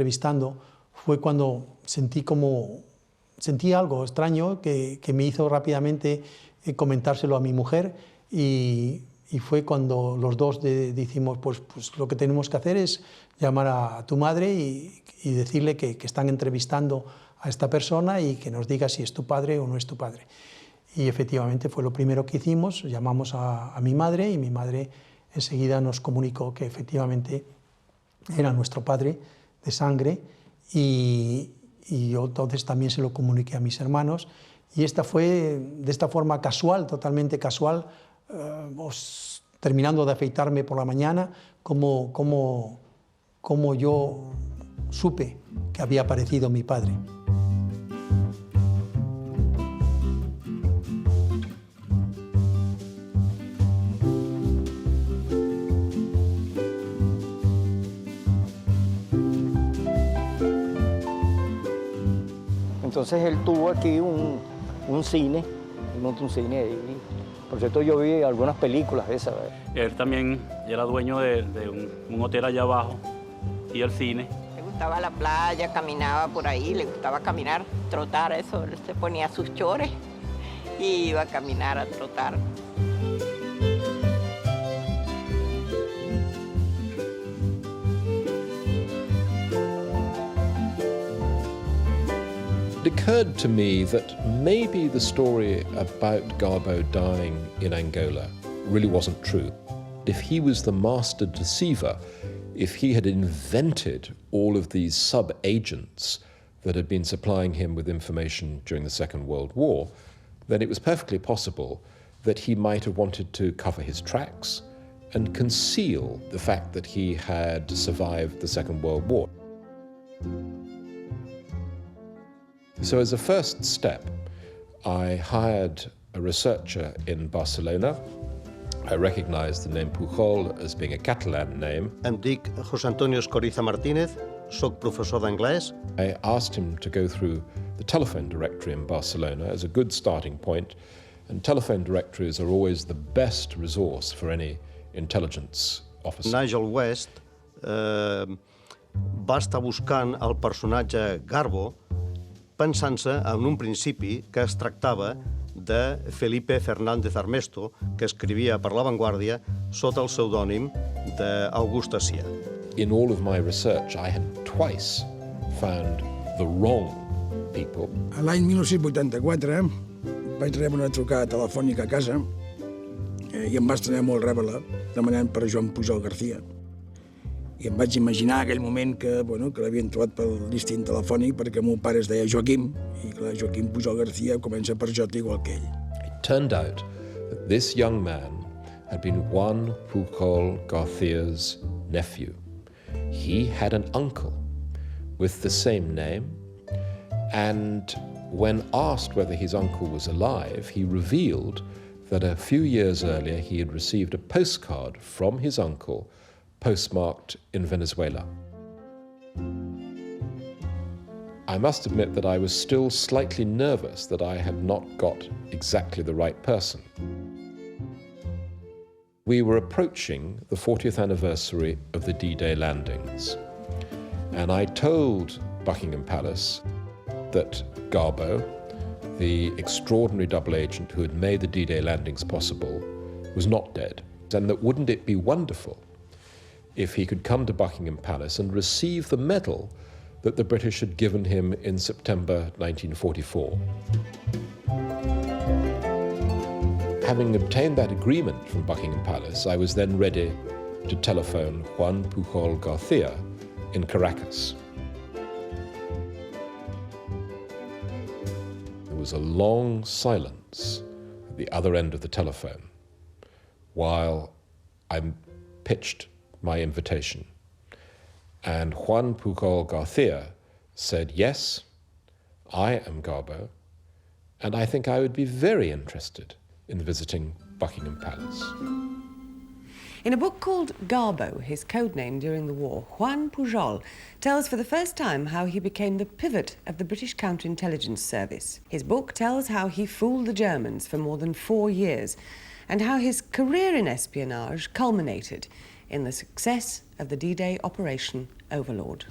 Entrevistando fue cuando sentí algo extraño que me hizo rápidamente comentárselo a mi mujer y fue cuando los dos dijimos, pues lo que tenemos que hacer es llamar a tu madre y decirle que están entrevistando a esta persona y que nos diga si es tu padre o no es tu padre. Y efectivamente fue lo primero que hicimos, llamamos a mi madre y mi madre enseguida nos comunicó que efectivamente era nuestro padre de sangre y yo entonces también se lo comuniqué a mis hermanos y esta fue de esta forma casual, totalmente casual, terminando de afeitarme por la mañana, como yo supe que había aparecido mi padre. Entonces él tuvo aquí un cine, montó un cine ahí. Por cierto, yo vi algunas películas de esas. Él también era dueño de un hotel allá abajo y el cine. Le gustaba la playa, caminaba por ahí, le gustaba caminar, trotar, eso, él se ponía sus chores y iba a caminar, a trotar. It occurred to me that maybe the story about Garbo dying in Angola really wasn't true. If he was the master deceiver, if he had invented all of these sub-agents that had been supplying him with information during the Second World War, then it was perfectly possible that he might have wanted to cover his tracks and conceal the fact that he had survived the Second World War. So as a first step, I hired a researcher in Barcelona. I recognized the name Pujol as being a Catalan name. Em dic José Antonio Escoriza Martínez, soc professor d'anglès. I asked him to go through the telephone directory in Barcelona as a good starting point, and telephone directories are always the best resource for any intelligence officer. Nigel West va estar buscant el personatge Garbo pensant-se en un principi que es tractava de Felipe Fernández Armesto, que escrivia per La Vanguardia sota el pseudònim d'August Acià. In all of my research, I had twice found the wrong people. L'any 1984 vaig rebre una trucada telefònica a casa i em va estrenar molt rebre-la, demanant per Joan Pujol García. I em vaig imaginar aquell moment que l'havien trobat pel lísting telefònic perquè el meu pare es deia Joaquim i clar, Joaquim Pujol García comença per J igual que ell. It turned out that this young man had been Juan Pujol Garcia's nephew. He had an uncle with the same name, and when asked whether his uncle was alive, he revealed that a few years earlier he had received a postcard from his uncle postmarked in Venezuela. I must admit that I was still slightly nervous that I had not got exactly the right person. We were approaching the 40th anniversary of the D-Day landings, and I told Buckingham Palace that Garbo, the extraordinary double agent who had made the D-Day landings possible, was not dead, and that wouldn't it be wonderful if he could come to Buckingham Palace and receive the medal that the British had given him in September 1944. Having obtained that agreement from Buckingham Palace, I was then ready to telephone Juan Pujol García in Caracas. There was a long silence at the other end of the telephone while I pitched my invitation. And Juan Pujol García said, yes, I am Garbo, and I think I would be very interested in visiting Buckingham Palace. In a book called Garbo, his code name during the war, Juan Pujol tells for the first time how he became the pivot of the British counterintelligence service. His book tells how he fooled the Germans for more than 4 years and how his career in espionage culminated in the success of the D-Day Operation Overlord.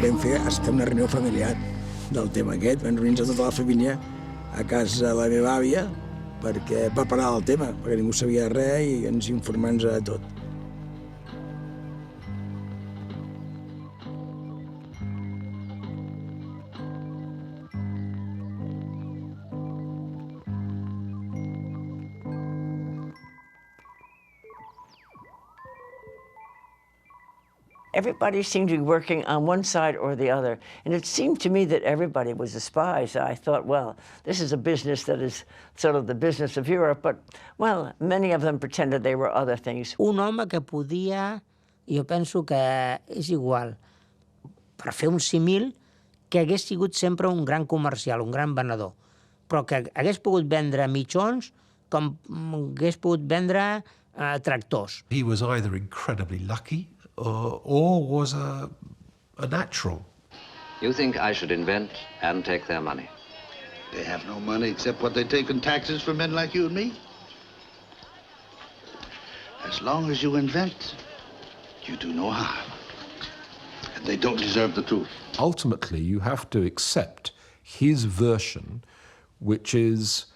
vam fer hasta una reunió familiar del tema aquest. Vam reunir-nos tota la família a casa de la meva àvia per parlar del tema, perquè ningú sabia res i ens informams de tot. Everybody seemed to be working on one side or the other. And it seemed to me that everybody was a spy. So I thought, well, this is a business that is sort of the business of Europe. But, well, many of them pretended they were other things. Un home que podia, jo penso que és igual, per fer un símil, que hagués sigut sempre un gran comercial, un gran venedor, però que hagués pogut vendre mitjons com hagués pogut vendre tractors. He was either incredibly lucky or was a natural. You think I should invent and take their money? They have no money except what they take in taxes from men like you and me. As long as you invent, you do no harm. And they don't deserve the truth. Ultimately, you have to accept his version, which is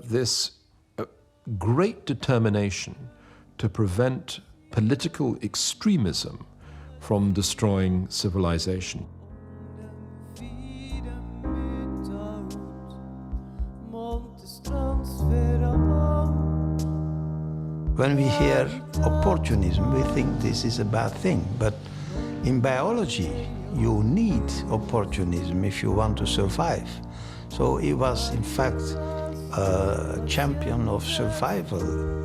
this great determination to prevent political extremism from destroying civilization. When we hear opportunism, we think this is a bad thing, but in biology, you need opportunism if you want to survive. So he was, in fact, a champion of survival.